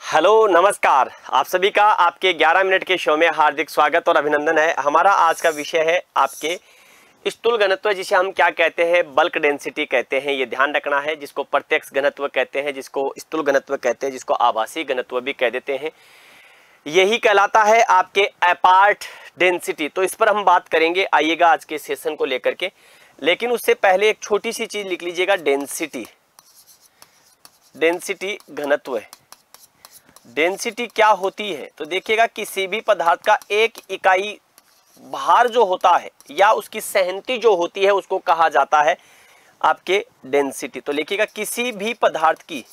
Hello नमस्कार, आप सभी का आपके 11 मिनट के शो में हार्दिक स्वागत और अभिनंदन है। हमारा आज का विषय है आपके स्थूल घनत्व, जिसे हम क्या कहते हैं, बल्क डेंसिटी कहते हैं। ये ध्यान रखना है, जिसको प्रत्यक्ष घनत्व कहते हैं, जिसको स्थूल घनत्व कहते हैं, जिसको आभासी घनत्व भी कह देते हैं। यही कहलाता है आपके अपार्ट डेंसिटी। तो इस पर हम बात करेंगे, आइएगा आज के सेशन को लेकर के। लेकिन उससे पहले एक छोटी सी चीज लिख लीजिएगा, डेंसिटी। डेंसिटी घनत्व है। डेंसिटी क्या होती है? तो देखिएगा, किसी भी पदार्थ का एक इकाई भार जो होता है या उसकी सहनती जो होती है, उसको कहा जाता है आपके डेंसिटी। तो लिखिएगा, किसी भी पदार्थ की,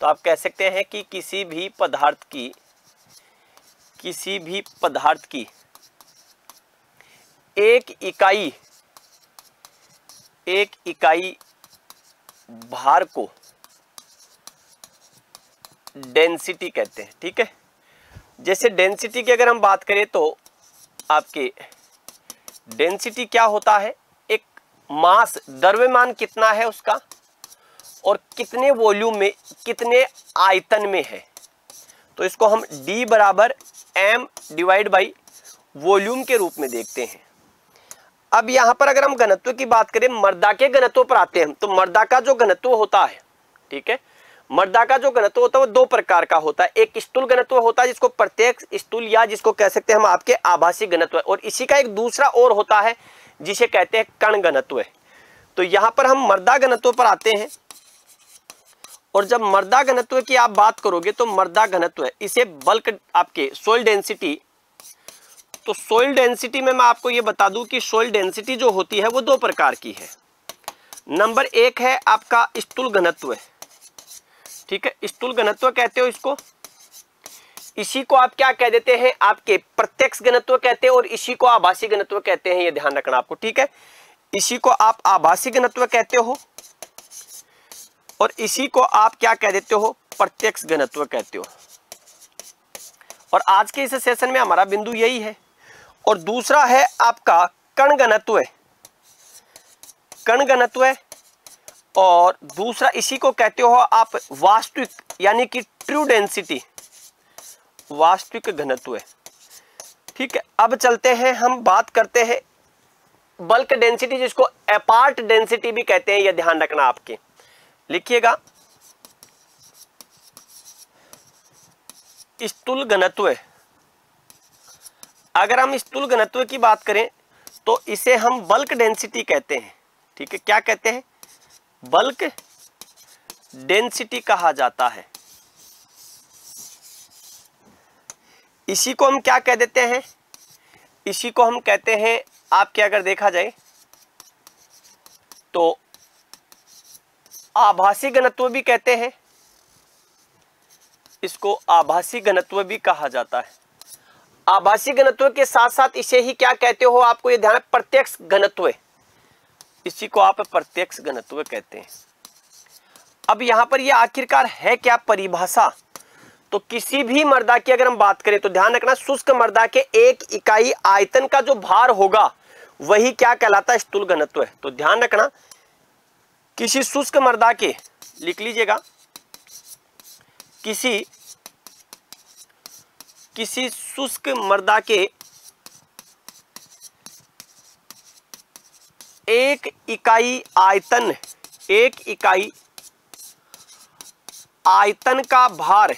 तो आप कह सकते हैं कि किसी भी पदार्थ की एक इकाई भार को डेंसिटी कहते हैं। ठीक है, जैसे डेंसिटी की अगर हम बात करें तो आपके डेंसिटी क्या होता है, एक मास, द्रव्यमान कितना है उसका और कितने वॉल्यूम में, कितने आयतन में है। तो इसको हम D बराबर m डिवाइड बाई वॉल्यूम के रूप में देखते हैं। अब यहां पर अगर हम घनत्व की बात करें, मर्दा के घनत्व पर आते हैं। तो मर्दा का जो घनत्व होता है, ठीक है, मर्दा का जो घनत्व होता है वो दो प्रकार का होता है। एक स्थूल घनत्व होता है, जिसको प्रत्यक्ष स्थूल या जिसको कह सकते हैं हम आपके आभासी घनत्व, और इसी का एक दूसरा और होता है जिसे कहते हैं कण घनत्व। तो यहां पर हम मर्दा घनत्व पर आते हैं, और जब मर्दा घनत्व की आप बात करोगे तो मर्दा घनत्व, इसे बल्क आपके सोइल डेंसिटी। तो सोइल डेंसिटी में मैं आपको ये बता दूं कि सोइल डेंसिटी जो होती है वो दो प्रकार की है। नंबर एक है आपका स्थूल घनत्व, ठीक है, स्थूल घनत्व कहते हो इसको। इसी को आप क्या कह देते हैं, आपके प्रत्यक्ष घनत्व कहते हैं, और इसी को आभासी घनत्व कहते हैं। ये ध्यान रखना आपको, ठीक है। इसी को आप आभासी घनत्व कहते हो और इसी को आप क्या कह देते हो, प्रत्यक्ष घनत्व कहते हो। और आज के इस सेशन में हमारा बिंदु यही है। और दूसरा है आपका कण घनत्व, कण घनत्व, और दूसरा इसी को कहते हो आप वास्तविक, यानी कि ट्रू डेंसिटी, वास्तविक घनत्व। ठीक है, अब चलते हैं, हम बात करते हैं बल्क डेंसिटी, जिसको अपार्ट डेंसिटी भी कहते हैं। यह ध्यान रखना आपके, लिखिएगा, स्थूल घनत्व। अगर हम स्थूल घनत्व की बात करें तो इसे हम बल्क डेंसिटी कहते हैं। ठीक है, क्या कहते हैं, बल्क डेंसिटी कहा जाता है। इसी को हम क्या कह देते हैं, इसी को हम कहते हैं आपके, अगर देखा जाए तो आभासी घनत्व भी कहते हैं, इसको आभासी घनत्व भी कहा जाता है। आभासी घनत्व के साथ साथ इसे ही क्या कहते हो, आपको ये ध्यान है, प्रत्यक्ष घनत्व। इसी को आप प्रत्यक्ष घनत्व कहते हैं। अब यहां पर ये आखिरकार है क्या परिभाषा? तो किसी भी मर्दा की अगर हम बात करें तो ध्यान रखना, शुष्क मर्दा के एक इकाई आयतन का जो भार होगा वही क्या कहलाता है, स्थूल घनत्व है। तो ध्यान रखना, किसी शुष्क मर्दा के, लिख लीजिएगा, किसी शुष्क मर्दा के एक इकाई आयतन का भार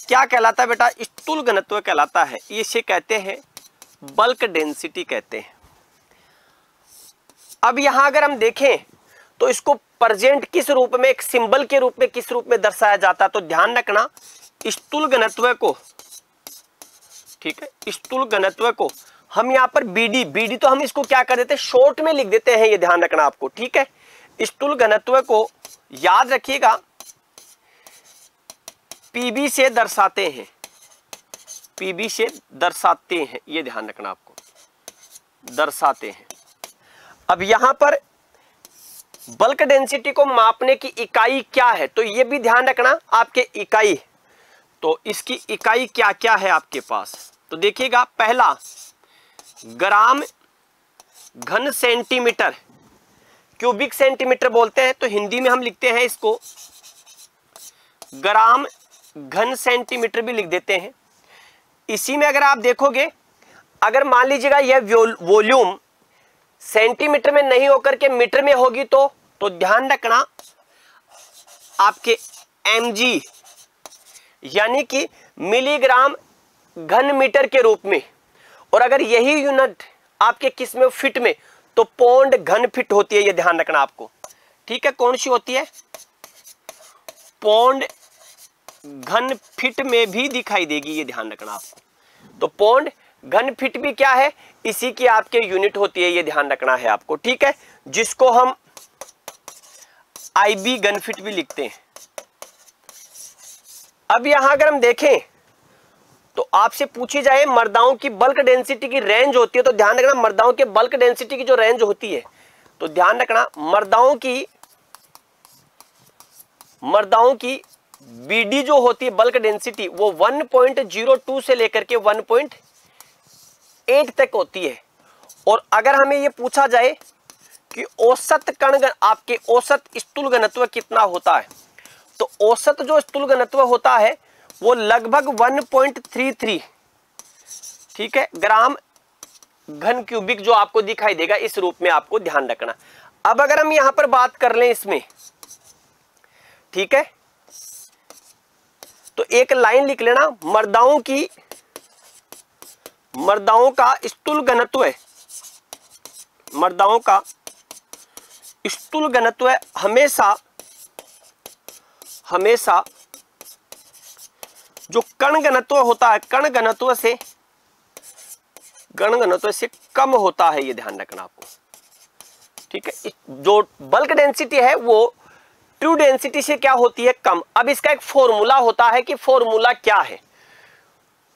क्या कहलाता है बेटा, स्थूल घनत्व कहलाता है। इसे कहते हैं बल्क डेंसिटी कहते हैं। अब यहां अगर हम देखें तो इसको प्रेजेंट किस रूप में, एक सिंबल के रूप में, किस रूप में दर्शाया जाता है। तो ध्यान रखना, स्थूल घनत्व को, ठीक है, स्थूल घनत्व को हम यहां पर बीडी तो हम इसको क्या कर देते हैं, शॉर्ट में लिख देते हैं। ये ध्यान रखना आपको, ठीक है। स्थूल घनत्व को याद रखिएगा, पीबी से दर्शाते हैं, पीबी से दर्शाते हैं। ये ध्यान रखना आपको, दर्शाते हैं। अब यहां पर बल्क डेंसिटी को मापने की इकाई क्या है, तो ये भी ध्यान रखना आपके, इकाई। तो इसकी इकाई क्या क्या है आपके पास, तो देखिएगा, पहला ग्राम घन सेंटीमीटर, क्यूबिक सेंटीमीटर बोलते हैं, तो हिंदी में हम लिखते हैं इसको ग्राम घन सेंटीमीटर भी लिख देते हैं। इसी में अगर आप देखोगे, अगर मान लीजिएगा यह वॉल्यूम सेंटीमीटर में नहीं होकर के मीटर में होगी तो ध्यान रखना आपके mg यानी कि मिलीग्राम घन मीटर के रूप में, और अगर यही यूनिट आपके किस में, फिट में, तो पौंड घन फिट होती है, ये ध्यान रखना आपको। ठीक है, कौन सी होती है? पौंड घन फिट में भी दिखाई देगी, ये ध्यान रखना आपको। तो पौंड घन फिट भी क्या है? इसी की आपके यूनिट होती है, ये ध्यान रखना है आपको। ठीक है, जिसको हम IB घन फिट भी लिखते हैं। अब यहां अगर हम देखें तो आपसे पूछी जाए मर्दाओं की बल्क डेंसिटी की रेंज होती है, तो ध्यान रखना मर्दाओं के बल्क डेंसिटी की जो रेंज होती है, तो ध्यान रखना मर्दाओं की BD जो होती है बल्क डेंसिटी, वो 1.02 से लेकर के 1.8 तक होती है। और अगर हमें ये पूछा जाए कि औसत आपके औसत स्थूल घनत्व कितना होता है, तो औसत जो स्थूल घनत्व होता है वो लगभग 1.33, ठीक है, ग्राम घन क्यूबिक जो आपको दिखाई देगा, इस रूप में आपको ध्यान रखना। अब अगर हम यहां पर बात कर लें इसमें, ठीक है, तो एक लाइन लिख लेना, मर्दाओं का स्थूल घनत्व है, मर्दाओं का स्थूल घनत्व हमेशा जो कण घनत्व होता है, कण घनत्व से कम होता है, ये ध्यान रखना आपको। ठीक है, जो बल्क डेंसिटी है वो ट्रू डेंसिटी से क्या होती है? कम। अब इसका एक फॉर्मूला होता है कि फॉर्मूला क्या है,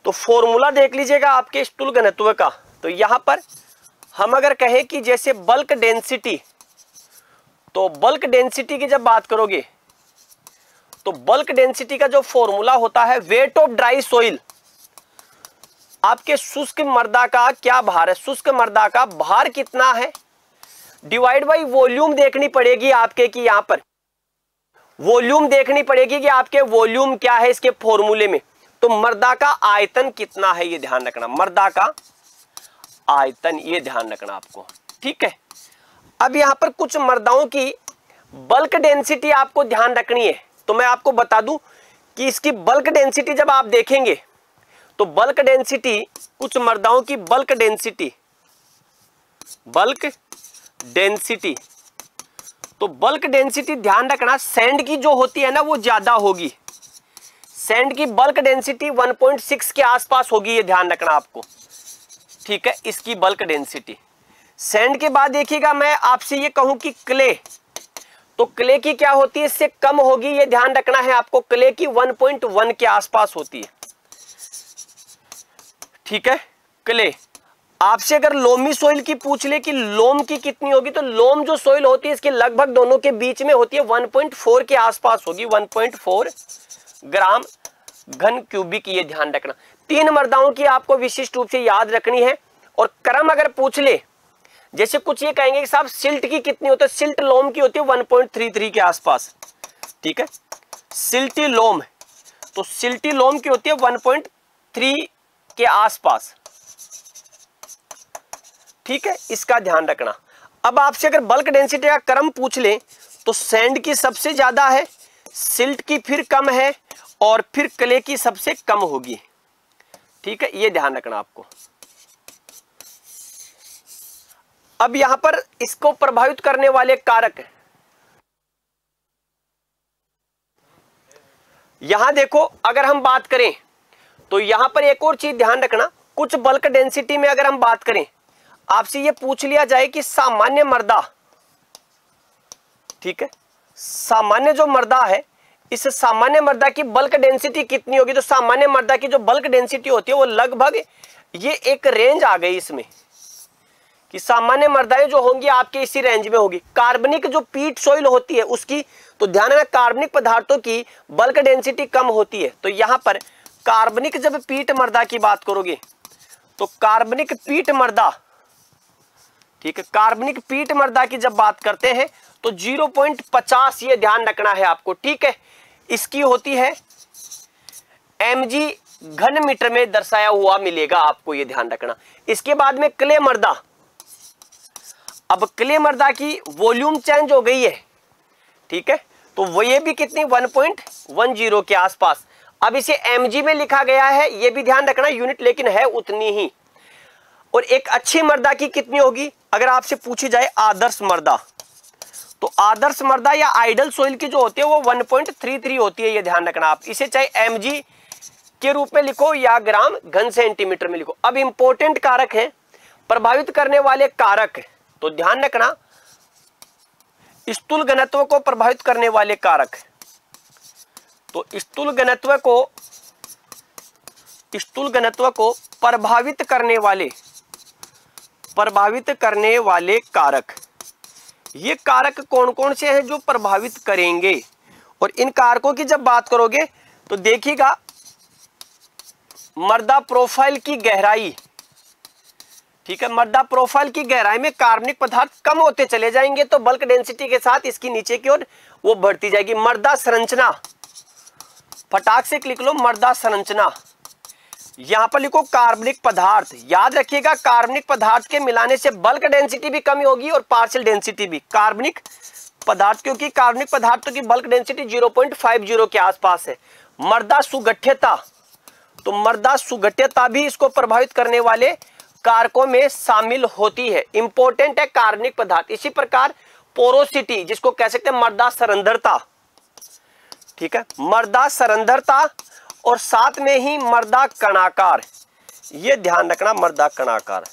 तो फॉर्मूला देख लीजिएगा आपके स्थूल घनत्व का। तो यहां पर हम अगर कहें कि जैसे बल्क डेंसिटी, तो बल्क डेंसिटी की जब बात करोगे तो बल्क डेंसिटी का जो फॉर्मूला होता है, वेट ऑफ ड्राई सोइल, आपके शुष्क मृदा का क्या भार है, शुष्क मृदा का भार कितना है, डिवाइड बाई वॉल्यूम देखनी पड़ेगी आपके, कि यहां पर वॉल्यूम देखनी पड़ेगी कि आपके वॉल्यूम क्या है इसके फॉर्मूले में। तो मृदा का आयतन कितना है, ये ध्यान रखना, मृदा का आयतन, ये ध्यान रखना आपको। ठीक है, अब यहां पर कुछ मृदाओं की बल्क डेंसिटी आपको ध्यान रखनी है। तो मैं आपको बता दूं कि इसकी बल्क डेंसिटी जब आप देखेंगे तो बल्क डेंसिटी, कुछ मृदाओं की बल्क डेंसिटी, तो बल्क डेंसिटी ध्यान रखना सैंड की जो होती है ना वो ज्यादा होगी, सैंड की बल्क डेंसिटी 1.6 के आसपास होगी, ये ध्यान रखना आपको। ठीक है, इसकी बल्क डेंसिटी। सैंड के बाद देखिएगा मैं आपसे ये कहूं कि क्ले, तो क्ले की क्या होती है, इससे कम होगी, ये ध्यान रखना है आपको। क्ले की 1.1 के आसपास होती है। ठीक है, क्ले। आपसे अगर लोमी सोइल की पूछ ले कि लोम की कितनी होगी, तो लोम जो सोइल होती है इसके लगभग दोनों के बीच में होती है, 1.4 के आसपास होगी, 1.4 ग्राम घन क्यूबिक, ये ध्यान रखना। 3 मृदाओं की आपको विशिष्ट रूप से याद रखनी है। और क्रम अगर पूछ ले, जैसे कुछ ये कहेंगे कि साहब सिल्ट की कितनी होती है, सिल्ट लोम की होती है 1.33 के आसपास। ठीक है, सिल्टी लोम, तो सिल्टी लोम की होती है 1.3 के आसपास। ठीक है, इसका ध्यान रखना। अब आपसे अगर बल्क डेंसिटी का क्रम पूछ ले तो सैंड की सबसे ज्यादा है, सिल्ट की फिर कम है, और फिर क्ले की सबसे कम होगी। ठीक है, ये ध्यान रखना आपको। अब यहां पर इसको प्रभावित करने वाले कारक, यहां देखो अगर हम बात करें तो यहां पर एक और चीज ध्यान रखना, कुछ बल्क डेंसिटी में अगर हम बात करें, आपसे ये पूछ लिया जाए कि सामान्य मृदा, ठीक है, सामान्य जो मृदा है, इस सामान्य मृदा की बल्क डेंसिटी कितनी होगी, तो सामान्य मृदा की जो बल्क डेंसिटी होती है वो लगभग, ये एक रेंज आ गई इसमें कि सामान्य मृदाएं जो होंगी आपके इसी रेंज में होगी। कार्बनिक जो पीट सोइल होती है उसकी, तो ध्यान रखना कार्बनिक पदार्थों की बल्क डेंसिटी कम होती है। तो यहां पर कार्बनिक जब पीट मृदा की बात करोगे तो कार्बनिक पीट मृदा, ठीक है, कार्बनिक पीट मृदा की जब बात करते हैं तो 0.50 ये ध्यान रखना है आपको। ठीक है, इसकी होती है mg घन मीटर में दर्शाया हुआ मिलेगा आपको, ये ध्यान रखना। इसके बाद में क्ले मृदा, अब क्ले मृदा की वॉल्यूम चेंज हो गई है, ठीक है, तो वो ये भी कितनी 1.10 के आसपास। अब इसे mg में लिखा गया है, ये भी ध्यान रखना यूनिट लेकिन है उतनी ही। और एक अच्छी मृदा की कितनी होगी, अगर आपसे पूछी जाए आदर्श मृदा, तो आदर्श मृदा या आइडल सोइल की जो होती है वो 1.33 होती है, ये ध्यान रखना आप। इसे चाहे mg के रूप में लिखो या ग्राम घन सेंटीमीटर में लिखो। अब इंपॉर्टेंट कारक है, प्रभावित करने वाले कारक, तो ध्यान रखना स्थूल घनत्व को प्रभावित करने वाले कारक, तो स्थूल घनत्व को प्रभावित करने वाले कारक, ये कारक कौन कौन से हैं जो प्रभावित करेंगे। और इन कारकों की जब बात करोगे तो देखिएगा मृदा प्रोफाइल की गहराई, ठीक है, मृदा प्रोफाइल की गहराई में कार्बनिक पदार्थ कम होते चले जाएंगे तो बल्क डेंसिटी के साथ इसकी नीचे की ओर वो बढ़ती जाएगी। मृदा संरचना, फटाक से लिख लो मृदा संरचना, यहां पर लिखो कार्बनिक पदार्थ। याद रखिएगा कार्बनिक पदार्थ के मिलाने से बल्क डेंसिटी भी कम होगी और पार्शियल डेंसिटी भी। कार्बनिक पदार्थ, क्योंकि कार्बनिक पदार्थों की बल्क डेंसिटी 0.50 के आसपास है। मृदा सुगठ्यता, तो मृदा सुगठ्यता भी इसको प्रभावित करने वाले कारकों में शामिल होती है, इंपॉर्टेंट है कार्बनिक पदार्थ। इसी प्रकार पोरोसिटी, जिसको कह सकते हैं मृदा सरंध्रता, ठीक है, मृदा सरंध्रता, और साथ में ही मृदा कणाकार, ये ध्यान रखना मृदा कणाकार।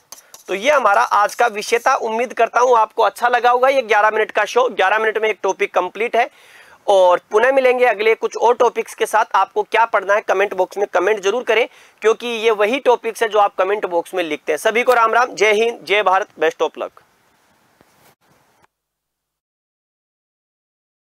तो ये हमारा आज का विषय था। उम्मीद करता हूं आपको अच्छा लगा होगा। ये 11 मिनट का शो, 11 मिनट में एक टॉपिक कंप्लीट है और पुनः मिलेंगे अगले कुछ और टॉपिक्स के साथ। आपको क्या पढ़ना है कमेंट बॉक्स में कमेंट जरूर करें, क्योंकि ये वही टॉपिक्स है जो आप कमेंट बॉक्स में लिखते हैं। सभी को राम राम, जय हिंद, जय भारत, बेस्ट ऑफ लक।